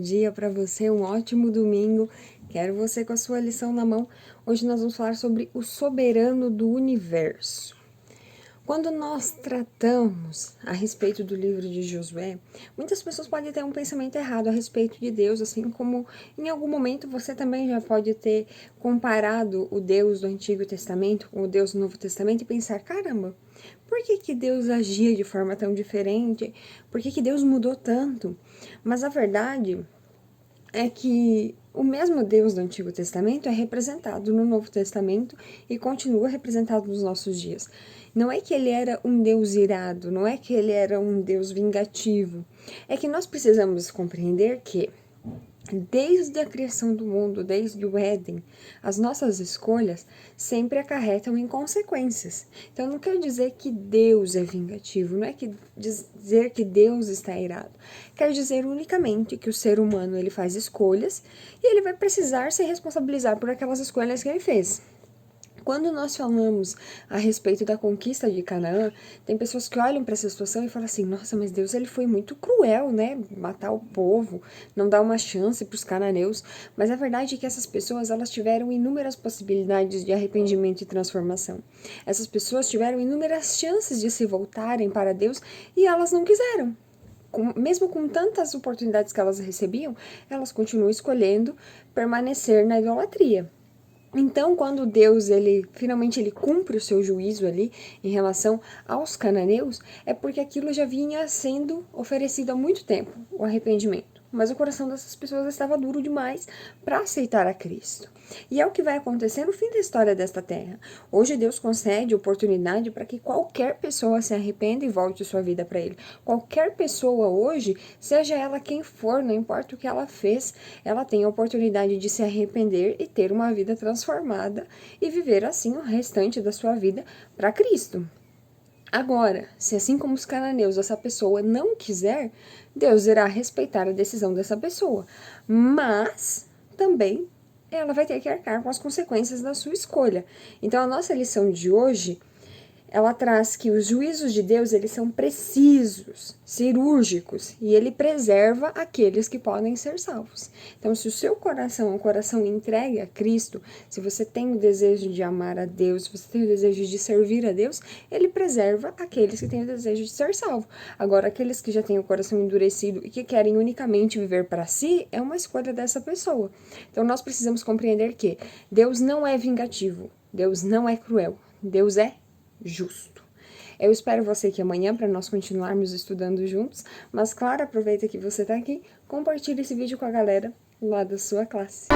dia para você, um ótimo domingo. Quero você com a sua lição na mão. Hoje nós vamos falar sobre o soberano do universo. Quando nós tratamos a respeito do livro de Josué, muitas pessoas podem ter um pensamento errado a respeito de Deus, assim como em algum momento você também já pode ter comparado o Deus do Antigo Testamento com o Deus do Novo Testamento e pensar, caramba, por que Deus agia de forma tão diferente? Por que Deus mudou tanto? Mas a verdade é que o mesmo Deus do Antigo Testamento é representado no Novo Testamento e continua representado nos nossos dias. Não é que ele era um Deus irado, não é que ele era um Deus vingativo. É que nós precisamos compreender que, desde a criação do mundo, desde o Éden, as nossas escolhas sempre acarretam em consequências. Então não quer dizer que Deus é vingativo, não é que dizer que Deus está irado. Quer dizer unicamente que o ser humano ele faz escolhas e ele vai precisar se responsabilizar por aquelas escolhas que ele fez. Quando nós falamos a respeito da conquista de Canaã, tem pessoas que olham para essa situação e falam assim, nossa, mas Deus ele foi muito cruel, né? Matar o povo, não dar uma chance para os cananeus. Mas a verdade é que essas pessoas elas tiveram inúmeras possibilidades de arrependimento e transformação. Essas pessoas tiveram inúmeras chances de se voltarem para Deus e elas não quiseram. Mesmo com tantas oportunidades que elas recebiam, elas continuam escolhendo permanecer na idolatria. Então, quando Deus, finalmente cumpre o seu juízo ali em relação aos cananeus, é porque aquilo já vinha sendo oferecido há muito tempo, o arrependimento. Mas o coração dessas pessoas estava duro demais para aceitar a Cristo. E é o que vai acontecer no fim da história desta terra. Hoje Deus concede oportunidade para que qualquer pessoa se arrependa e volte sua vida para Ele. Qualquer pessoa hoje, seja ela quem for, não importa o que ela fez, ela tem a oportunidade de se arrepender e ter uma vida transformada e viver assim o restante da sua vida para Cristo. Agora, se assim como os cananeus essa pessoa não quiser, Deus irá respeitar a decisão dessa pessoa, mas também ela vai ter que arcar com as consequências da sua escolha. Então a nossa lição de hoje, ela traz que os juízos de Deus, eles são precisos, cirúrgicos, e ele preserva aqueles que podem ser salvos. Então, se o seu coração é um coração entregue a Cristo, se você tem o desejo de amar a Deus, se você tem o desejo de servir a Deus, ele preserva aqueles que têm o desejo de ser salvo. Agora, aqueles que já têm o coração endurecido e que querem unicamente viver para si, é uma escolha dessa pessoa. Então, nós precisamos compreender que Deus não é vingativo, Deus não é cruel, Deus é justo. Eu espero você aqui amanhã para nós continuarmos estudando juntos, mas claro, aproveita que você está aqui, compartilhe esse vídeo com a galera lá da sua classe.